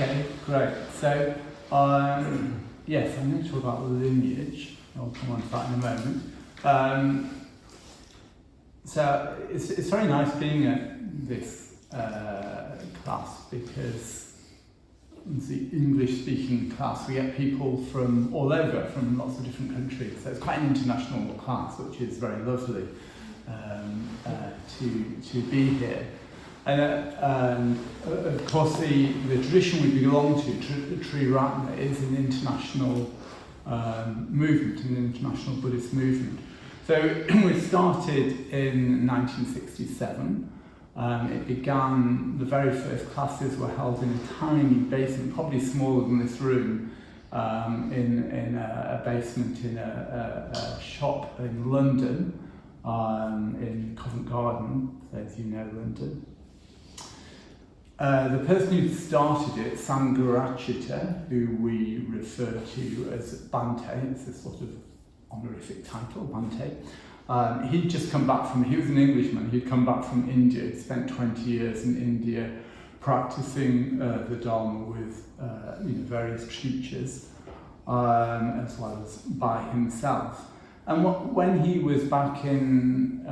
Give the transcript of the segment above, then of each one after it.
Okay, great. So, yes, I'm going to talk about lineage. I'll come on to that in a moment. So, it's very nice being at this class because it's the English-speaking class. We get people from all over, from lots of different countries. So it's quite an international class, which is very lovely to be here. And of course, the tradition we belong to, Triratna, is an international movement, an international Buddhist movement. So we started in 1967. It began, the very first classes were held in a tiny basement, probably smaller than this room, in a basement in a shop in London, in Covent Garden, as you know London. The person who started it, Sangharachita, who we refer to as Bhante, it's a sort of honorific title, Bhante. He'd just come back from, he was an Englishman, he'd come back from India, he'd spent 20 years in India practicing the Dharma with various teachers, as well as by himself. And when he was back in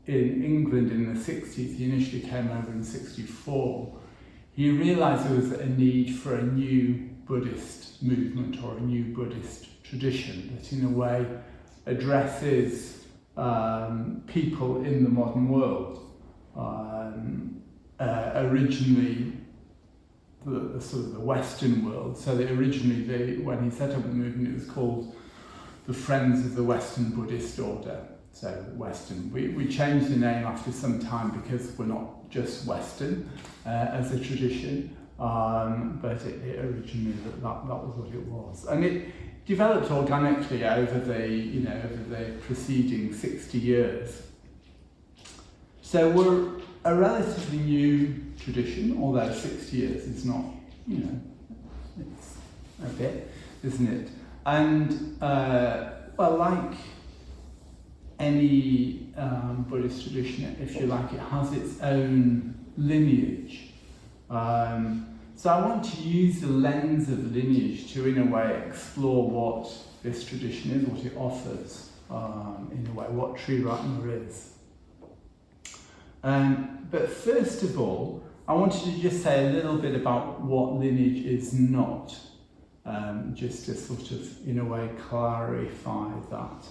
England in the 60s, he initially came over in 64, he realised there was a need for a new Buddhist movement or a new Buddhist tradition that in a way addresses people in the modern world. Originally, the sort of the Western world, so that originally when he set up the movement it was called the Friends of the Western Buddhist Order. So Western. We changed the name after some time because we're not just Western as a tradition, but it originally that was what it was, and it developed organically over the preceding 60 years. So we're a relatively new tradition, although 60 years is not, it's a bit, isn't it? And like any Buddhist tradition, if you like, it has its own lineage. So I want to use the lens of lineage to, in a way, explore what this tradition is, what it offers, in a way, what Triratna is. But first of all, I wanted to just say a little bit about what lineage is not, just to sort of, in a way, clarify that.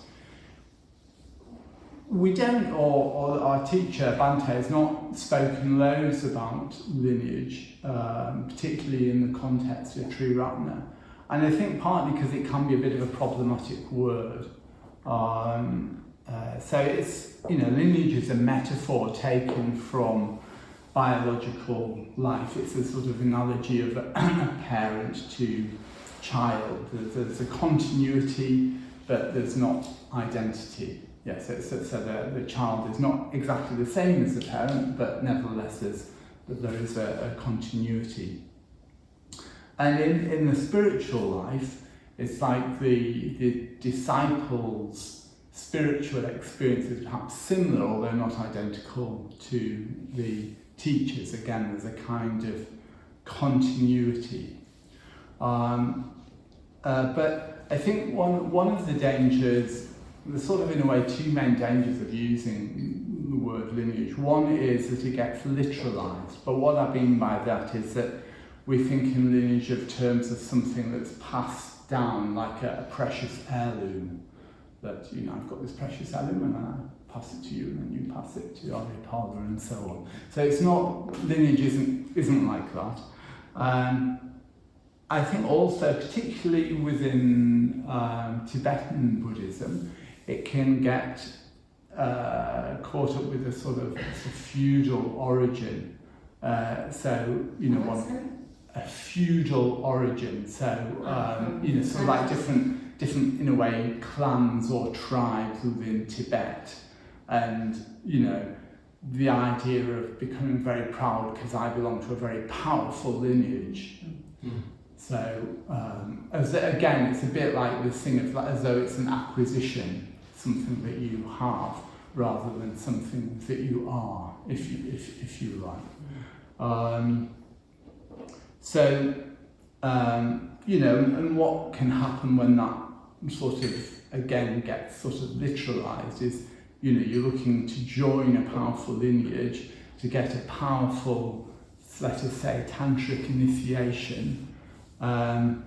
We don't, or our teacher, Bhante, has not spoken loads about lineage, particularly in the context of Triratna. And I think partly because it can be a bit of a problematic word. So it's, lineage is a metaphor taken from biological life. It's a sort of analogy of a parent to child. There's a continuity, but there's not identity. Yes, so the child is not exactly the same as the parent, but nevertheless there is a continuity. And in the spiritual life, it's like the disciples' spiritual experiences are perhaps similar, although not identical, to the teachers. Again, there's a kind of continuity. But I think one of the dangers, there's sort of, in a way, two main dangers of using the word lineage. One is that it gets literalised, but what I mean by that is that we think in lineage of terms of something that's passed down, like a precious heirloom. That, I've got this precious heirloom and I pass it to you and then you pass it to your father and so on. So it's not, lineage isn't like that. I think also, particularly within Tibetan Buddhism, it can get caught up with a sort of feudal origin. A feudal origin. So, sort of like different, in a way, clans or tribes within Tibet. And, the idea of becoming very proud because I belong to a very powerful lineage. Mm. So, again, it's a bit like this thing of as though it's an acquisition, something that you have, rather than something that you are, if you like. So, you know, and what can happen when that sort of, again, gets sort of literalized is, you know, you're looking to join a powerful lineage to get a powerful, let us say, tantric initiation. And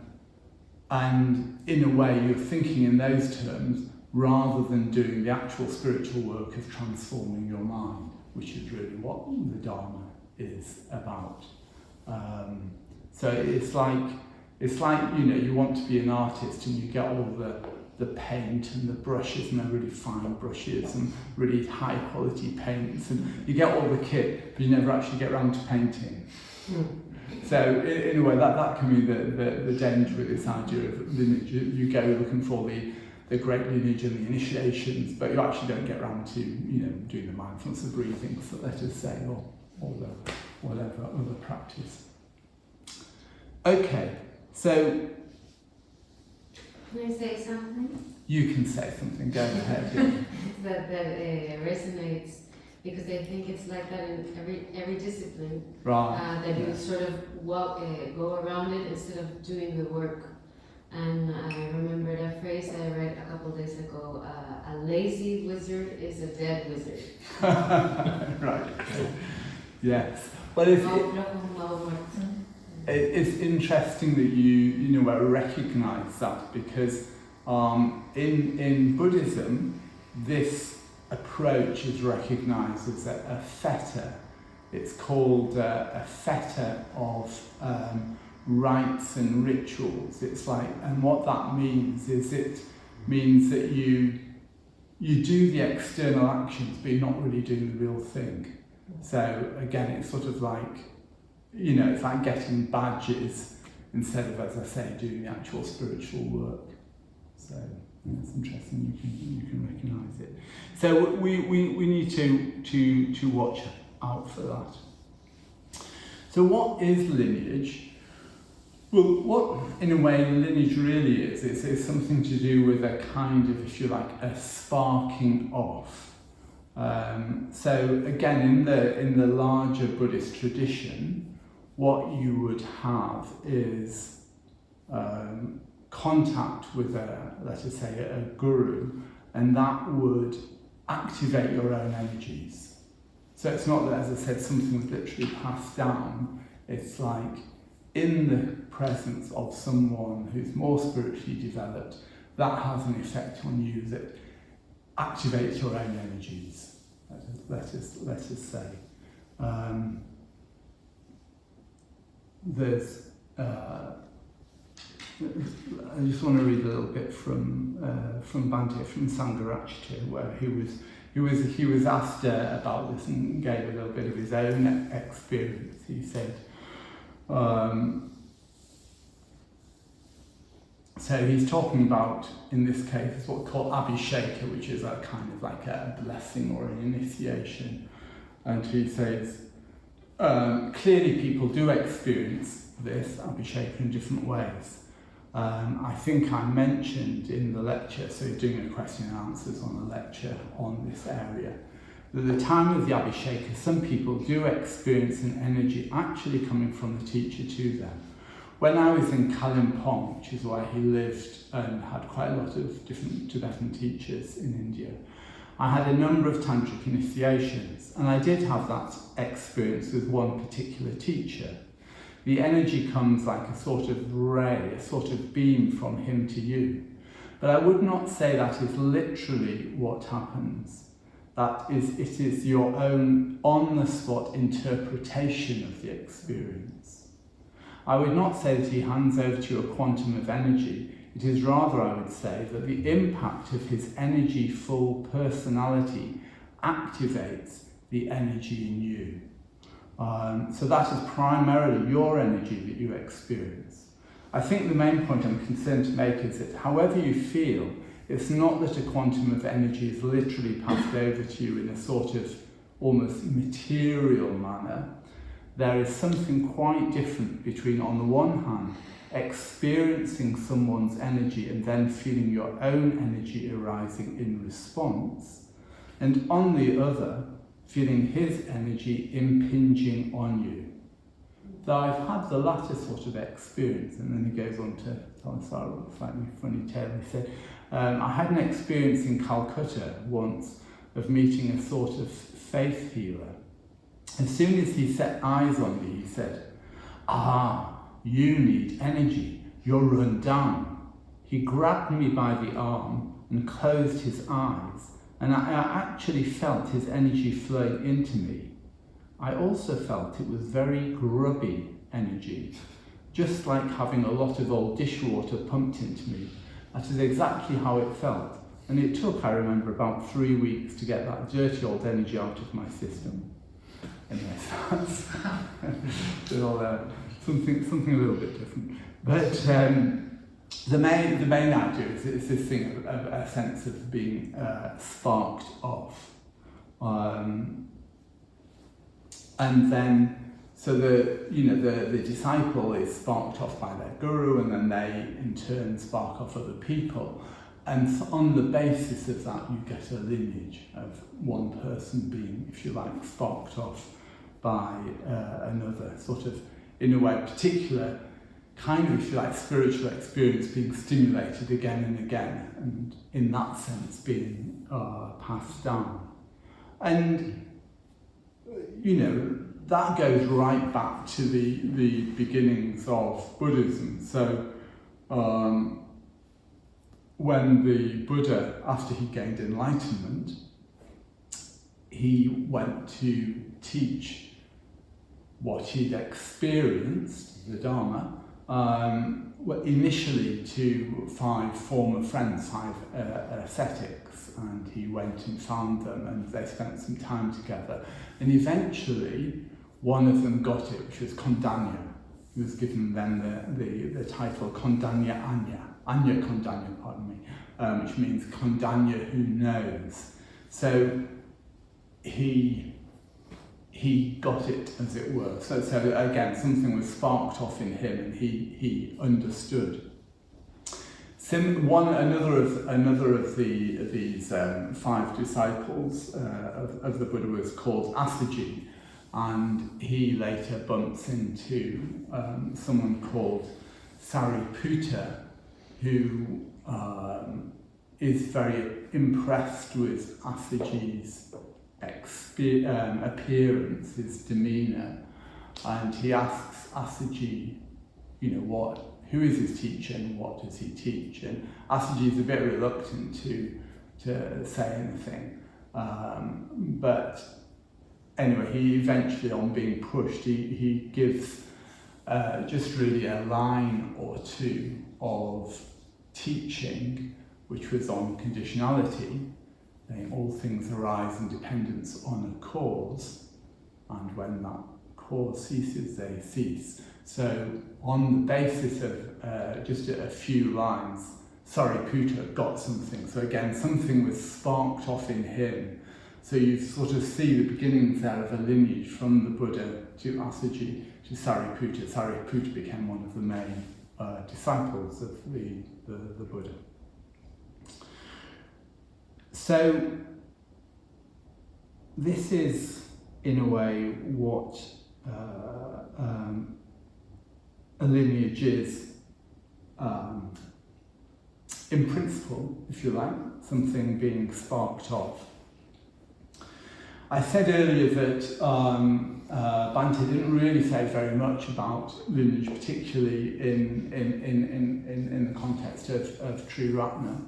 in a way, you're thinking in those terms rather than doing the actual spiritual work of transforming your mind, which is really what the Dharma is about. So it's like, you know, you want to be an artist and you get all the paint and the brushes, and they're really fine brushes and really high quality paints, and you get all the kit, but you never actually get around to painting. So in a way, that can be the danger with this idea of lineage. You go looking for the great lineage and the initiations, but you actually don't get around to, you know, doing the mindfulness of breathing, so let us say, or the whatever other practice. Okay, so can I say something? You can say something. Go ahead. that resonates, because I think it's like that in every discipline. Right. That you sort of go around it instead of doing the work. And I remembered a phrase I read a couple days ago: "A lazy wizard is a dead wizard." Right. Yes. Well, it's interesting that you know, recognise that, because in Buddhism, this approach is recognised as a fetter. It's called a fetter of rites and rituals. It's like, and what that means is it means that you do the external actions, but you're not really doing the real thing. So again, it's sort of like, you know, it's like getting badges instead of, as I say, doing the actual spiritual work. So it's interesting. You can recognise it. So we need to watch out for that. So what is lineage? Well, what in a way lineage really is something to do with a kind of, if you like, a sparking off. So again, in the larger Buddhist tradition, what you would have is contact with let us say, a guru, and that would activate your own energies. So it's not that, as I said, something's literally passed down. It's like in the presence of someone who's more spiritually developed, that has an effect on you that activates your own energies. Let us say. There's. I just want to read a little bit from Bhante, from Sangharachita, where he was asked about this and gave a little bit of his own experience. He said, so he's talking about, in this case, what we call abhisheka, which is a kind of like a blessing or an initiation. And he says, clearly people do experience this abhisheka in different ways. I think I mentioned in the lecture, so doing a question and answers on a lecture on this area, that at the time of the abhisheka, some people do experience an energy actually coming from the teacher to them. When I was in Kalimpong, which is where he lived and had quite a lot of different Tibetan teachers in India, I had a number of tantric initiations, and I did have that experience with one particular teacher. The energy comes like a sort of ray, a sort of beam from him to you. But I would not say that is literally what happens. It is your own on-the-spot interpretation of the experience. I would not say that he hands over to you a quantum of energy. It is rather, I would say, that the impact of his energy-full personality activates the energy in you. So that is primarily your energy that you experience. I think the main point I'm concerned to make is that however you feel, it's not that a quantum of energy is literally passed over to you in a sort of almost material manner. There is something quite different between, on the one hand, experiencing someone's energy and then feeling your own energy arising in response, and on the other, feeling his energy impinging on you. though I've had the latter sort of experience. And then he goes on to tell us a slightly funny tale. He said, I had an experience in Calcutta once of meeting a sort of faith healer. As soon as he set eyes on me, he said, "Ah, you need energy, you're run down." He grabbed me by the arm and closed his eyes, and I actually felt his energy flowing into me. I also felt it was very grubby energy, just like having a lot of old dishwater pumped into me. That is exactly how it felt, and it took, I remember, about 3 weeks to get that dirty old energy out of my system. Anyway, so that's something a little bit different. But the main idea is this thing of a sense of being sparked off. And then, so the disciple is sparked off by their guru, and then they in turn spark off other people. And on the basis of that, you get a lineage of one person being, if you like, sparked off by another, sort of, in a way, particular kind of, if you like, spiritual experience being stimulated again and again, and in that sense being passed down. And, that goes right back to the beginnings of Buddhism. So, when the Buddha, after he gained enlightenment, he went to teach what he'd experienced, the Dharma, initially to 5 former friends, 5 ascetics, and he went and found them, and they spent some time together. And eventually, one of them got it, which was Kondanya. He was given then the title Kondanya Anya. Anya Kondanya, pardon me, which means Kondanya who knows. So he got it, as it were. So again, something was sparked off in him, and he understood. Another of these 5 disciples of the Buddha was called Assaji, and he later bumps into someone called Sariputta, who is very impressed with Assaji's appearance, his demeanour, and he asks Assaji, who is his teacher and what does he teach? And Assaji is a bit reluctant to say anything, but anyway, he eventually, on being pushed, he gives just really a line or two of teaching, which was on conditionality. All things arise in dependence on a cause, and when that cause ceases, they cease. So on the basis of just a few lines, Sariputta got something. So again, something was sparked off in him. So you sort of see the beginnings there of a lineage from the Buddha to Assaji to Sariputta. Sariputta became one of the main disciples of the Buddha. So this is, in a way, what a lineage is, in principle, if you like, something being sparked off. I said earlier that Bhante didn't really say very much about lineage, particularly in the context of Triratna.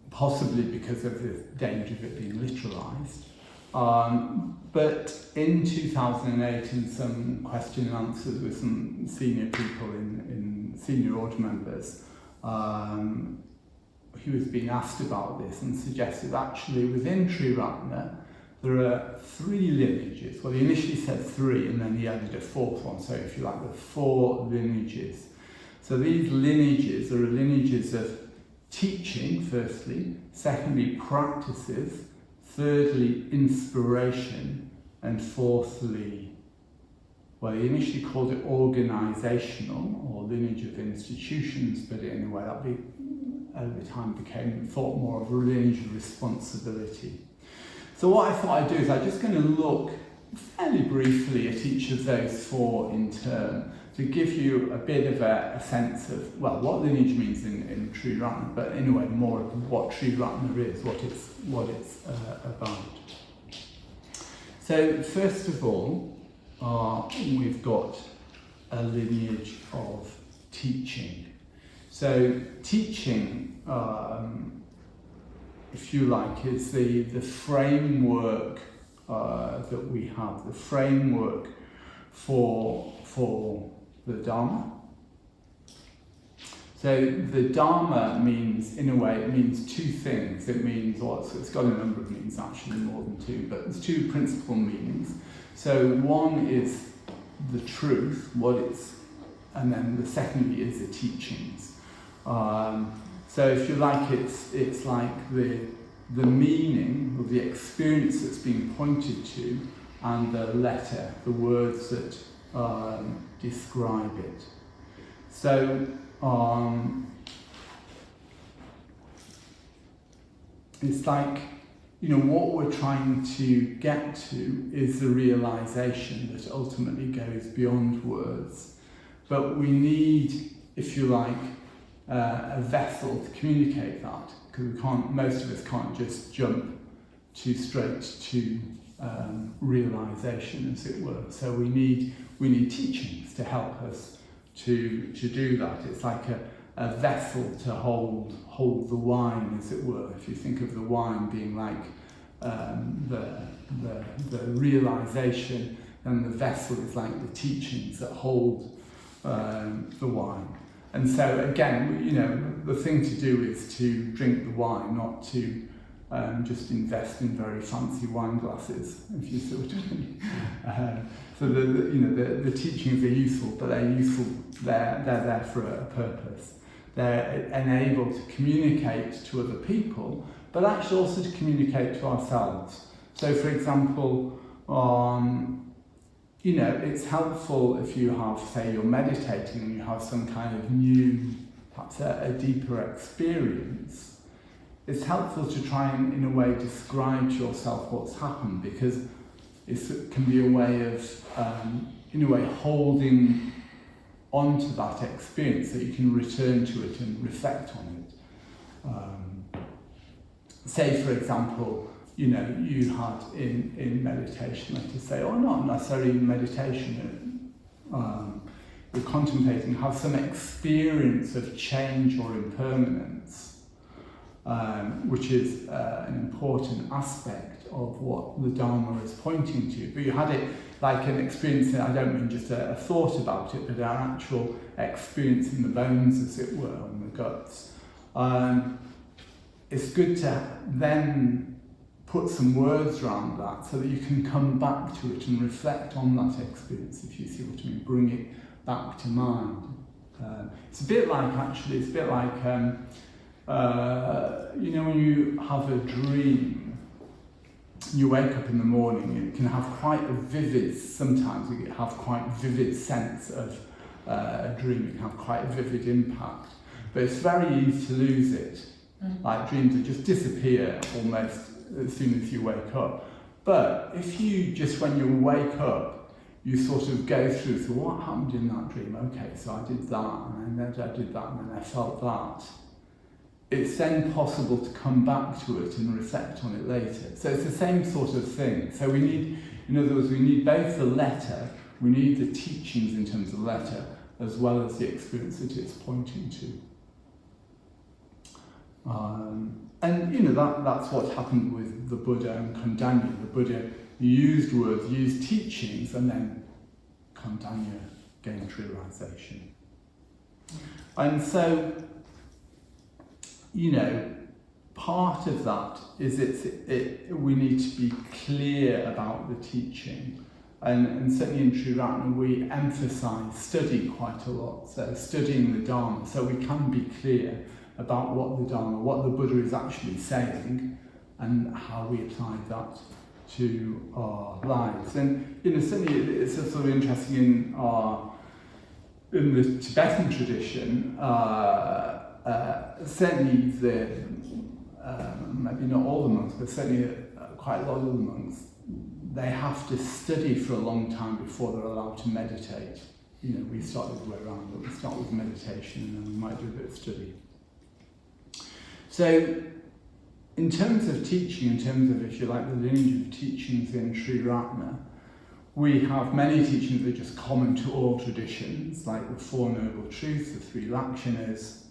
Possibly because of the danger of it being literalised. But in 2008, in some question and answers with some senior people, in senior order members, he was being asked about this and suggested actually within Triratna there are 3 lineages. Well, he initially said 3 and then he added a 4th one, so if you like, there are 4 lineages. So these lineages are lineages of teaching, firstly, secondly, practices, thirdly, inspiration, and fourthly, well, he initially called it organisational, or lineage of institutions, but in a way that over time became thought more of a lineage of responsibility. So what I thought I'd do is I'm just going to look fairly briefly at each of those four in turn to give you a bit of a sense of, well, what lineage means in Triratna, but in a way more of what Triratna is, what it's about. So first of all, we've got a lineage of teaching. So teaching, if you like, is the framework that we have, the framework for the Dharma. So the Dharma means, in a way, it means two things. It means, well, it's got a number of meanings, actually, more than two, but there's two principal meanings. So one is the truth, and then the secondly is the teachings. So if you like, it's like the meaning of the experience that's being pointed to, and the letter, the words that describe it. So it's like, what we're trying to get to is the realization that ultimately goes beyond words. But we need, if you like, a vessel to communicate that, because most of us can't just jump straight to realization, as it were. So we need teachings to help us to do that. It's like a vessel to hold the wine, as it were. If you think of the wine being like the realization, then the vessel is like the teachings that hold the wine. And so again, the thing to do is to drink the wine, not to just invest in very fancy wine glasses, if you see what I mean. So the teachings are useful, but they're there for a purpose. They're enabled to communicate to other people, but actually also to communicate to ourselves. So for example, it's helpful if you have, say, you're meditating and you have some kind of new, perhaps a deeper experience. It's helpful to try and, in a way, describe to yourself what's happened, because it can be a way of, in a way, holding onto that experience, so you can return to it and reflect on it. Say, for example, you had in meditation, like to say, or not necessarily in meditation, you're contemplating, have some experience of change or impermanence, which is an important aspect of what the Dharma is pointing to. But you had it like an experience, I don't mean just a thought about it, but an actual experience in the bones, as it were, in the guts. It's good to then put some words around that so that you can come back to it and reflect on that experience, if you see what I mean, bring it back to mind. It's a bit like when you have a dream, you wake up in the morning, and it can have quite a vivid, sometimes you have quite vivid sense of a dream, it can have quite a vivid impact, but it's very easy to lose it. Like dreams that just disappear almost as soon as you wake up. But if you just, when you wake up, you sort of go through, so what happened in that dream? Okay, so I did that, and then I did that, and then I felt that. It's then possible to come back to it and reflect on it later. So it's the same sort of thing. So we need, in other words, we need both the letter, we need the teachings in terms of letter, as well as the experience that it's pointing to. And that's what happened with the Buddha and Kondanya. The Buddha used words, used teachings, and then Kondanya gained realization. And so, part of that is we need to be clear about the teaching. And certainly in Triratna we emphasise study quite a lot, so studying the Dharma, so we can be clear about what the Dharma, what the Buddha is actually saying, and how we apply that to our lives. And certainly it's sort of interesting in the Tibetan tradition, certainly maybe not all the monks, but certainly quite a lot of the monks, they have to study for a long time before they're allowed to meditate. You know, we start the other way around, but we start with meditation and then we might do a bit of study. So, in terms of teaching, in terms of, if you like, the lineage of teachings in Triratna, we have many teachings that are just common to all traditions, like the Four Noble Truths, the Three Lakshanas.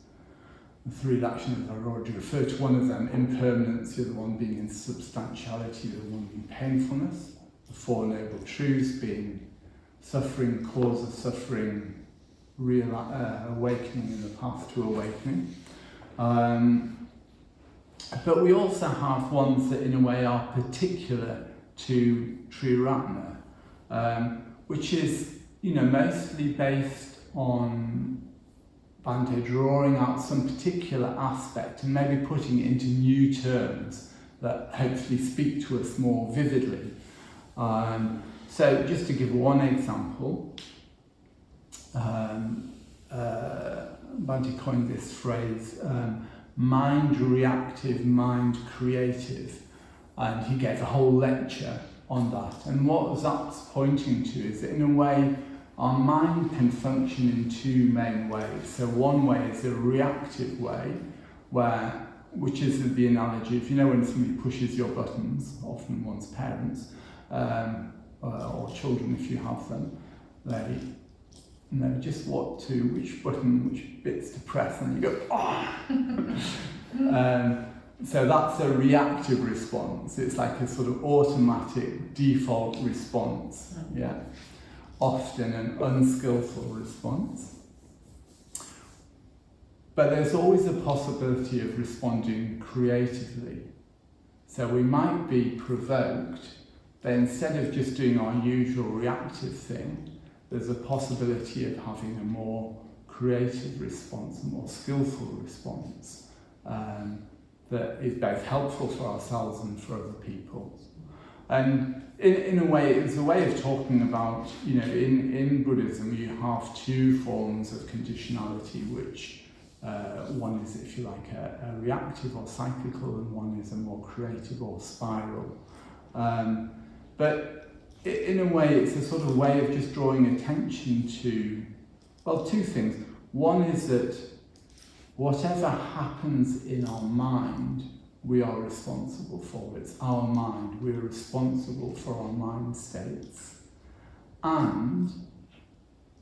The Three Lakshanas, I've already referred to one of them, impermanence, the other one being insubstantiality, the other one being painfulness. The Four Noble Truths being suffering, cause of suffering, real awakening in the path to awakening. But we also have ones that in a way are particular to Triratna, which is, you know, mostly based on Bhante drawing out some particular aspect and maybe putting it into new terms that hopefully speak to us more vividly. So just to give one example, Bhante coined this phrase, mind reactive, mind creative, and he gave a whole lecture on that. And what that's pointing to is that in a way our mind can function in two main ways. So one way is a reactive way, which is the analogy, if you know when somebody pushes your buttons, often one's parents, or children if you have them, they know just which button, which bits to press, and you go, oh! So that's a reactive response. It's like a sort of automatic default response, yeah. Often an unskillful response. But there's always a possibility of responding creatively. So we might be provoked, but instead of just doing our usual reactive thing, there's a possibility of having a more creative response, a more skillful response, that is both helpful for ourselves and for other people. And in a way, it's a way of talking about, you know, in Buddhism you have two forms of conditionality, which one is, if you like, a reactive or cyclical, and one is a more creative or spiral. But in a way, it's a sort of way of just drawing attention to, well, two things. One is that whatever happens in our mind, we are responsible for. It's our mind. We're responsible for our mind states. And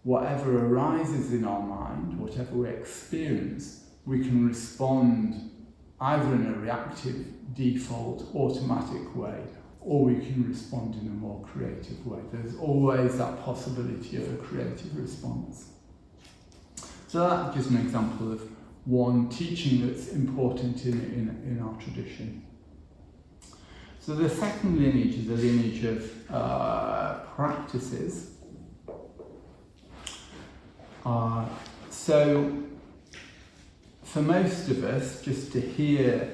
whatever arises in our mind, whatever we experience, we can respond either in a reactive, default, automatic way, or we can respond in a more creative way. There's always that possibility of a creative response. So that's just an example of one teaching that's important in our tradition. So the second lineage is the lineage of practices. So for most of us, just to hear,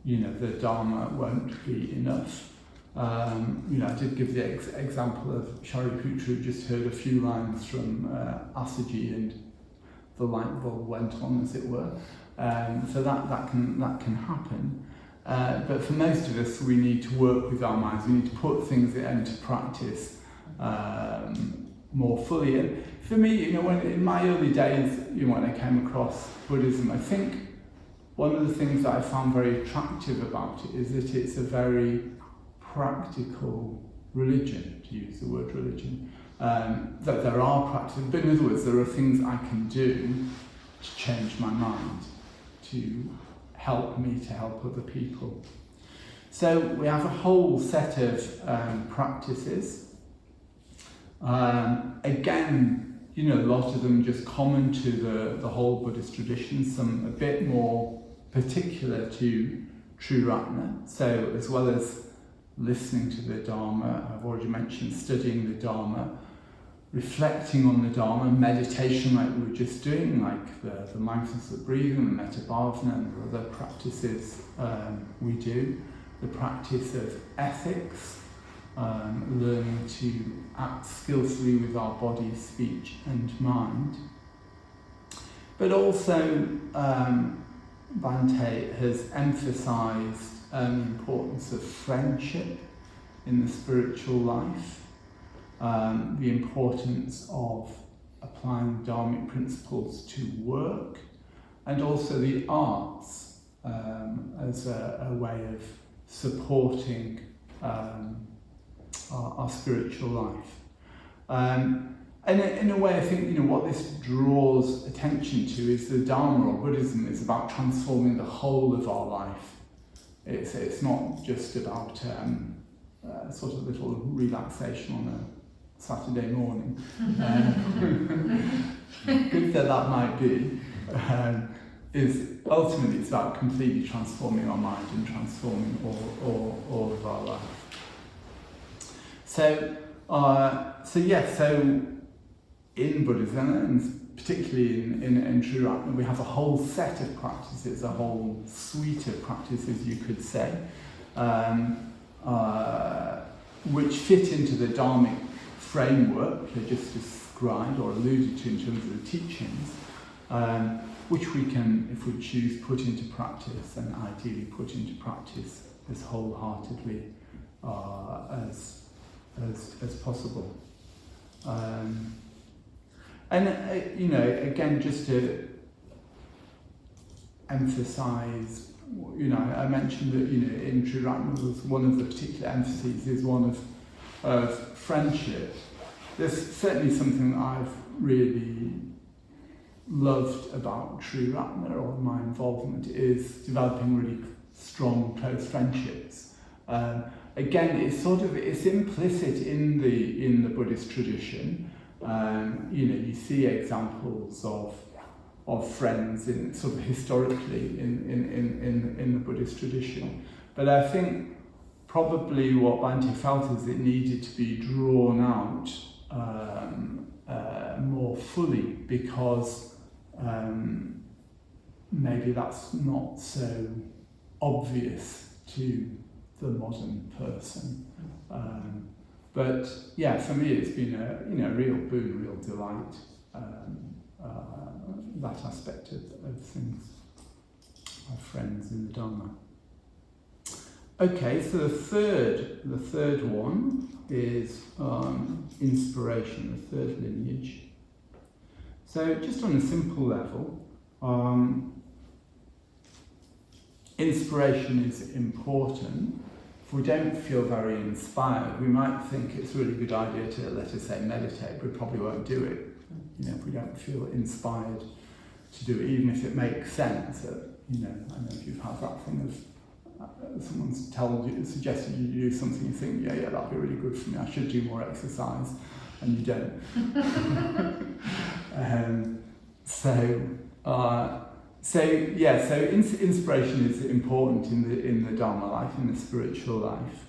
you know, the Dharma won't be enough. You know, I did give the example of Shariputra, who just heard a few lines from Asaji, and the light bulb went on, as it were. So that can happen. But for most of us, we need to work with our minds. We need to put things into practice more fully. And for me, you know, in my early days, you know, when I came across Buddhism, I think one of the things that I found very attractive about it is that it's a very practical religion, to use the word religion. That there are practices, but in other words, there are things I can do to change my mind, to help me to help other people. So we have a whole set of practices. Again, you know, a lot of them just common to the whole Buddhist tradition, some a bit more particular to Triratna. So as well as listening to the Dharma, I've already mentioned studying the Dharma, reflecting on the Dharma, meditation like we were just doing, like the mindfulness of breathing, the metta bhavana, and the other practices we do, the practice of ethics, learning to act skillfully with our body, speech and mind. But also Bhante has emphasised the importance of friendship in the spiritual life, the importance of applying Dharmic principles to work, and also the arts as a way of supporting our spiritual life. And in a way, I think what this draws attention to is the Dharma, or Buddhism, is about transforming the whole of our life. It's not just about sort of little relaxation on a Saturday morning. Good that might be. Is ultimately it's about completely transforming our mind and transforming all of our life. So in Buddhism, and particularly in Triratna, we have a whole set of practices, a whole suite of practices, you could say, which fit into the Dharmic framework I just described or alluded to in terms of the teachings, which we can, if we choose, put into practice, and ideally put into practice as wholeheartedly as possible. Again, just to emphasise, I mentioned that in Triratna was one of the particular emphases is one of friendship. There's certainly something that I've really loved about Triratna, or my involvement, is developing really strong, close friendships. Again, it's implicit in the Buddhist tradition. You see examples of friends in sort of historically in the Buddhist tradition. But I think probably what Bhante felt is it needed to be drawn out more fully, because maybe that's not so obvious to the modern person. But yeah, for me it's been a real boon, real delight, that aspect of things, of friends in the Dharma. Okay, so the third one is inspiration, the third lineage. So just on a simple level, inspiration is important. If we don't feel very inspired, we might think it's a really good idea to, let us say, meditate, but we probably won't do it. If we don't feel inspired to do it, even if it makes sense. I don't know if you've had that thing of someone's suggested you do something, you think, yeah, that'd be really good for me, I should do more exercise, and you don't. So inspiration is important in the Dharma life, in the spiritual life,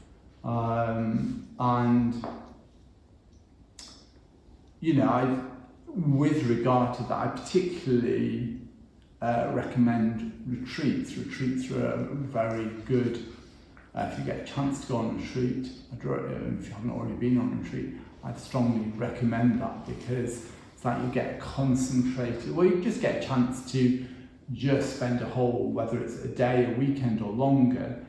with regard to that, I particularly recommend retreats. Retreats are very good. If you get a chance to go on a retreat, if you haven't already been on a retreat, I'd strongly recommend that, because it's like you get concentrated, well, you just get a chance to just spend a whole, whether it's a day, a weekend or longer,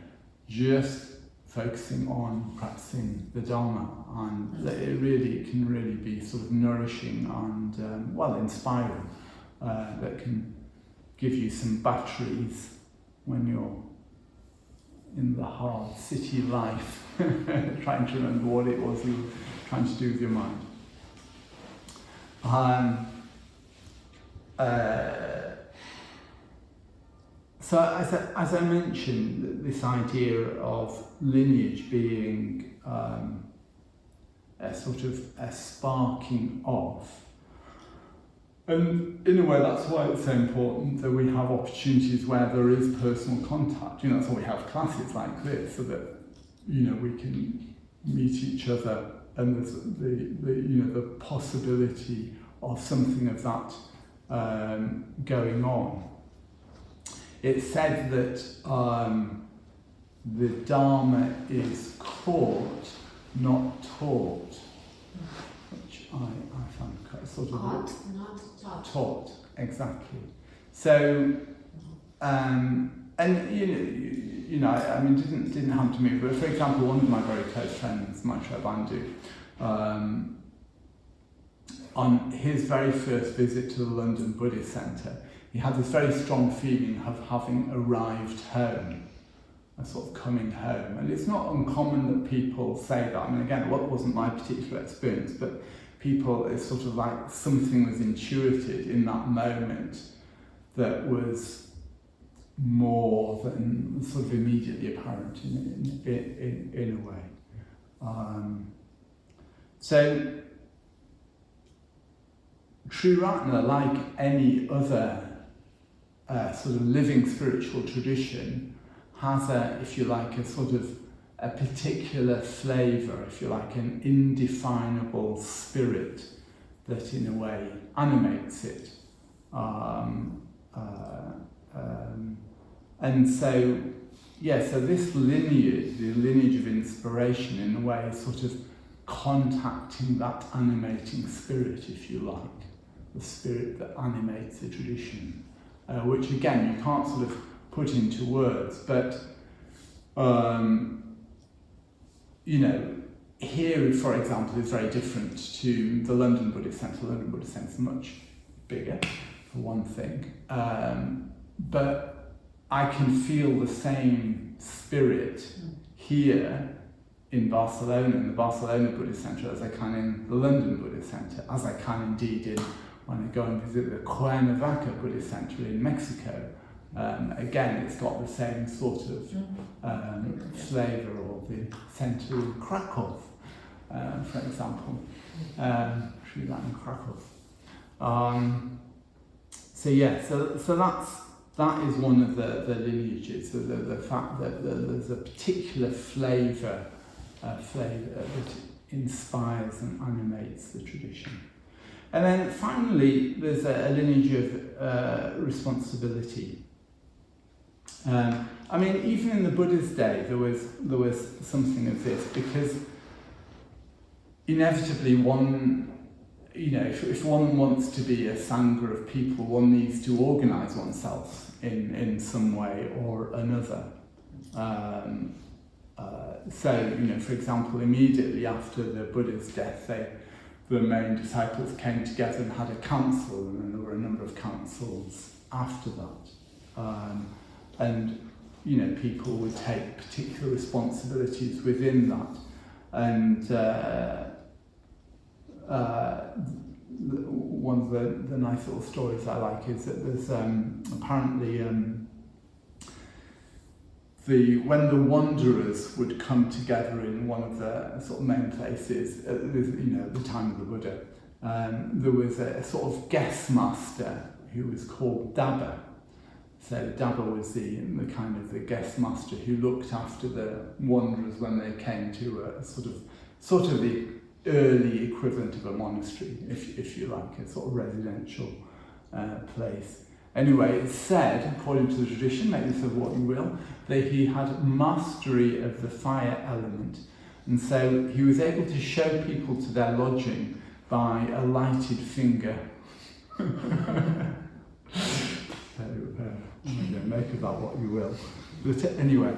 just focusing on practicing the Dharma, and it can really be sort of nourishing and inspiring. That can give you some batteries when you're in the hard city life, trying to remember what it was you were trying to do with your mind. So as I mentioned, this idea of lineage being a sort of a sparking off, and in a way that's why it's so important that we have opportunities where there is personal contact. That's why we have classes like this, so that we can meet each other, and there's the possibility of something of that going on. It's said that the Dharma is caught, not taught, which I found quite sort of... Caught, not taught. Taught, exactly. So, and you know, I mean, didn't happen to me, but for example, one of my very close friends, Paramabandhu, on his very first visit to the London Buddhist Centre, he had this very strong feeling of having arrived home, a sort of coming home. And it's not uncommon that people say that. I mean, again, what wasn't my particular experience, but people, it's sort of like something was intuited in that moment that was more than sort of immediately apparent in a way. So Triratna, like any other sort of living spiritual tradition, has a, if you like, a sort of a particular flavour, if you like, an indefinable spirit that in a way animates it. And so, yeah, so this lineage, the lineage of inspiration, in a way, is sort of contacting that animating spirit, if you like, the spirit that animates the tradition, which again, you can't sort of put into words, but, you know, here, for example, is very different to the London Buddhist Centre. The London Buddhist Centre is much bigger, for one thing, but I can feel the same spirit here in Barcelona, in the Barcelona Buddhist Centre, as I can in the London Buddhist Centre, as I can indeed in when I go and visit the Cuernavaca Buddhist Centre in Mexico. Again, it's got the same sort of flavour, or the centre in Krakow, for example, Triratna Krakow. So yeah, so that is one of the lineages, the fact that there's a particular flavour that inspires and animates the tradition. And then finally, there's a lineage of responsibility. I mean, even in the Buddha's day, there was something of this, because inevitably one, you know, if one wants to be a sangha of people, one needs to organise oneself in some way or another. So, you know, for example, immediately after the Buddha's death, the main disciples came together and had a council, and then there were a number of councils after that. And, you know, people would take particular responsibilities within that. And one of the nice little stories I like is that there's apparently when the wanderers would come together in one of the sort of main places, at the time of the Buddha, there was a sort of guest master who was called Dabba. So Dabba was the kind of the guest master who looked after the wanderers when they came to a sort of the early equivalent of a monastery, if you like, a sort of residential place. Anyway, it's said, according to the tradition, make this of what you will, that he had mastery of the fire element, and so he was able to show people to their lodging by a lighted finger. Make of that what you will. But anyway,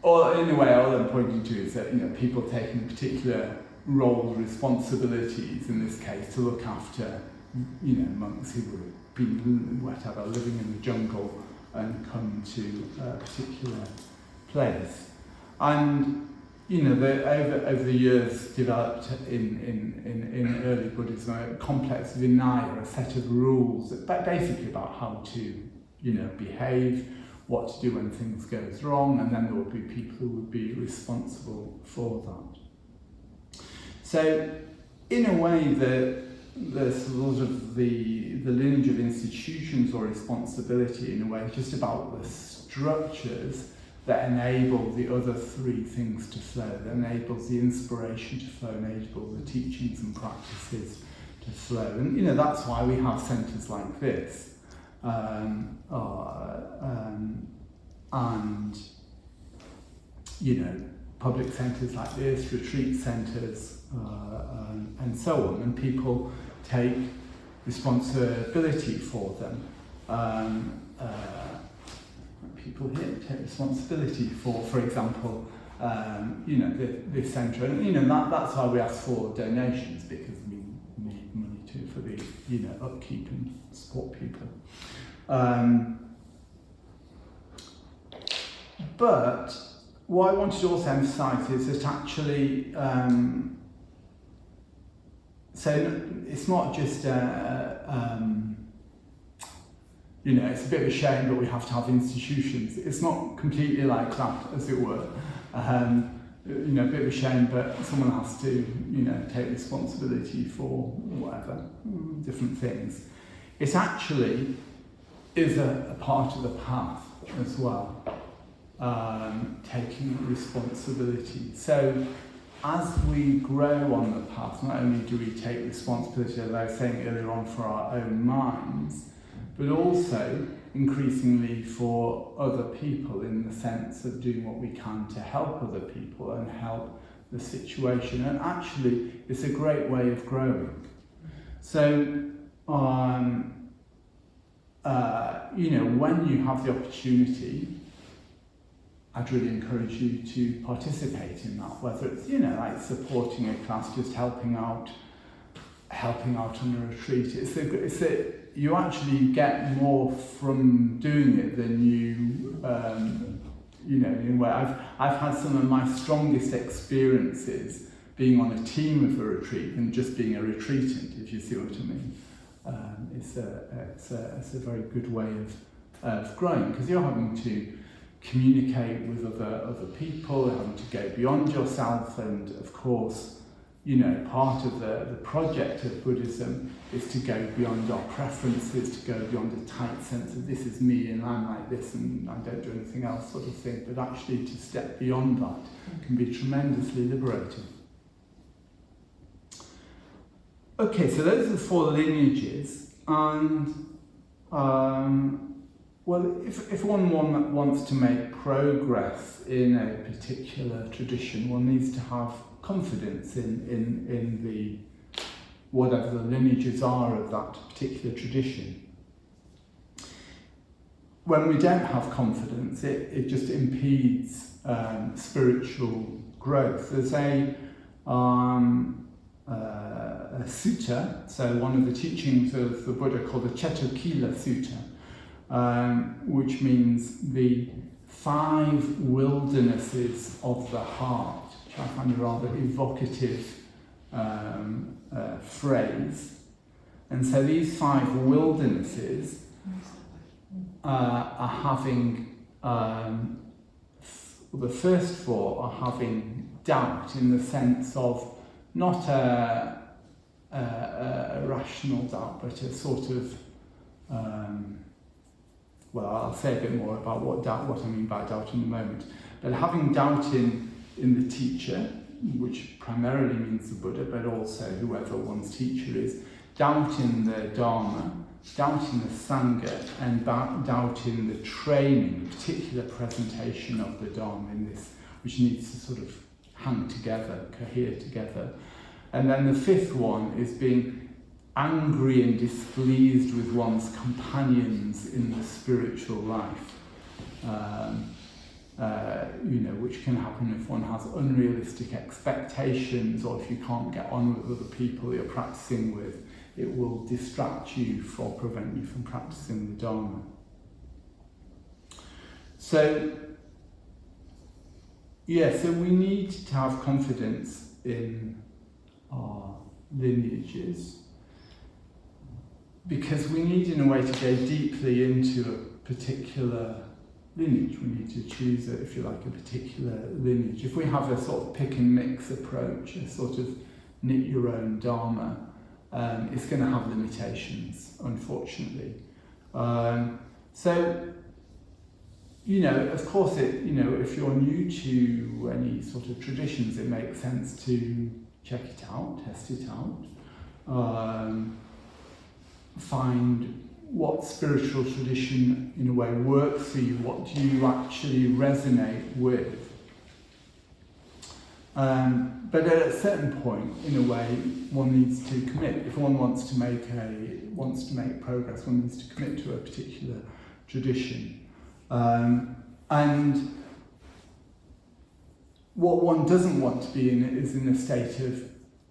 all I'm pointing to is that, you know, people taking particular roles, responsibilities in this case, to look after, you know, monks who were living in the jungle and come to a particular place. And, you know, over the years developed in early Buddhism a complex Vinaya, a set of rules, basically about how to, you know, behave, what to do when things goes wrong, and then there would be people who would be responsible for that. So, in a way, the sort of the lineage of institutions or responsibility, in a way, is just about the structures that enable the other three things to flow, that enables the inspiration to flow, enable the teachings and practices to flow. And, you know, that's why we have centres like this. And, you know, public centres like this, retreat centres, and so on, and people take responsibility for them. people here take responsibility for example, this centre, and that's why we ask for donations, because we need money for the upkeep and support people. But what I wanted to also emphasise is that actually, so it's not just it's a bit of a shame that we have to have institutions. It's not completely like that, as it were. A bit of a shame, but someone has to, take responsibility for whatever, different things. It actually is a part of the path as well, taking responsibility. So as we grow on the path, not only do we take responsibility, as I was saying earlier on, for our own minds, but also increasingly for other people, in the sense of doing what we can to help other people and help the situation. And actually, it's a great way of growing. So, when you have the opportunity, I'd really encourage you to participate in that, whether it's, like supporting a class, just helping out on a retreat. You actually get more from doing it than you, in a way. I've had some of my strongest experiences being on a team of a retreat than just being a retreatant, if you see what I mean. It's a very good way of growing, because you're having to communicate with other people, having to go beyond yourself, and of course, part of the project of Buddhism is to go beyond our preferences, to go beyond a tight sense of this is me and I'm like this and I don't do anything else sort of thing, but actually to step beyond that can be tremendously liberating. Okay, so those are the 4 lineages, and if one wants to make progress in a particular tradition, one needs to have confidence in the whatever the lineages are of that particular tradition. When we don't have confidence, it just impedes spiritual growth. There's a sutta, so one of the teachings of the Buddha, called the Cettakila Sutta, which means the 5 wildernesses of the heart, which I find a rather evocative phrase. And so these 5 wildernesses are having, the first 4 are having doubt, in the sense of not a rational doubt, but a sort of, I'll say a bit more about what I mean by doubt in a moment. But having doubt in the teacher, which primarily means the Buddha, but also whoever one's teacher is, doubt in the Dharma, doubt in the Sangha, and doubt in the training, particular presentation of the Dharma in this, which needs to sort of hang together, cohere together. And then the 5th one is being angry and displeased with one's companions in the spiritual life. Which can happen if one has unrealistic expectations, or if you can't get on with other people you're practicing with. It will distract you or prevent you from practicing the Dharma. So we need to have confidence in our lineages, because we need, in a way, to go deeply into a particular lineage. We need to choose, if you like, a particular lineage. If we have a sort of pick and mix approach, a sort of knit your own Dharma, it's going to have limitations, unfortunately. Of course, if you're new to any sort of traditions, it makes sense to check it out, test it out, find what spiritual tradition, in a way, works for you, what do you actually resonate with. But at a certain point, in a way, one needs to commit. If one wants to make progress, one needs to commit to a particular tradition. And what one doesn't want to be in is in a state of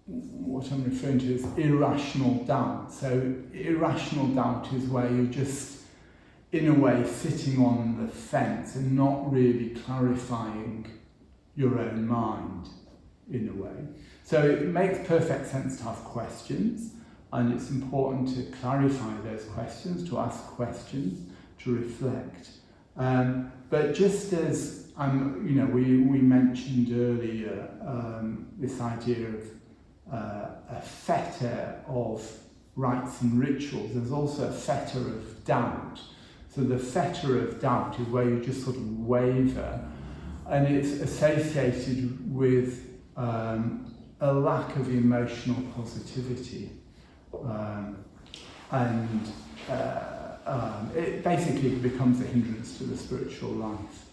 what I'm referring to as irrational doubt. So irrational doubt is where you're just, in a way, sitting on the fence and not really clarifying your own mind, in a way. So it makes perfect sense to have questions, and it's important to clarify those questions, to ask questions, to reflect. But just as we mentioned earlier, this idea of a fetter of rites and rituals, there's also a fetter of doubt. So the fetter of doubt is where you just sort of waver, and it's associated with a lack of emotional positivity. It basically becomes a hindrance to the spiritual life,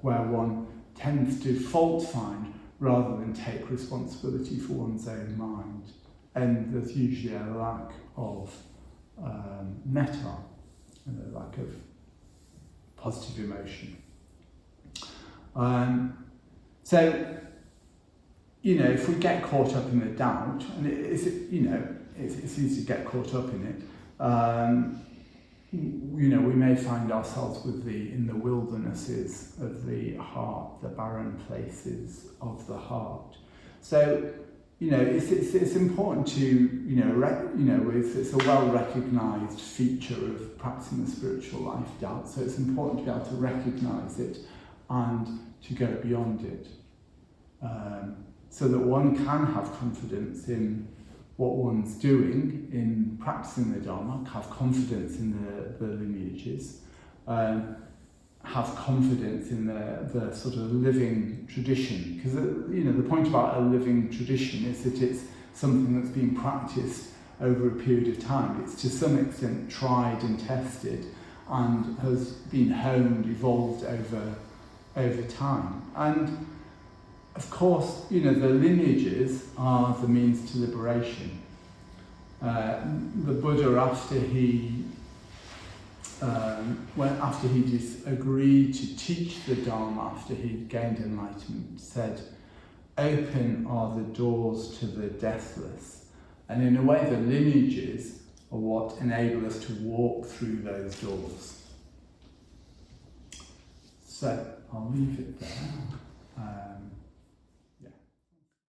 where one tends to fault find rather than take responsibility for one's own mind. And there's usually a lack of metta, a lack of positive emotion. So, if we get caught up in the doubt, and it's easy to get caught up in it, we may find ourselves in the wildernesses of the heart, the barren places of the heart. So, it's important to, it's a well-recognised feature of practicing the spiritual life, doubt. So it's important to be able to recognise it and to go beyond it, so that one can have confidence in what one's doing in practicing the Dharma, have confidence in the lineages, have confidence in the sort of living tradition. Because the point about a living tradition is that it's something that's been practiced over a period of time. It's to some extent tried and tested and has been honed, evolved over time. And of course, the lineages are the means to liberation. The Buddha, after he agreed to teach the Dharma, after he'd gained enlightenment, said, "Open are the doors to the deathless." And in a way, the lineages are what enable us to walk through those doors. So I'll leave it there.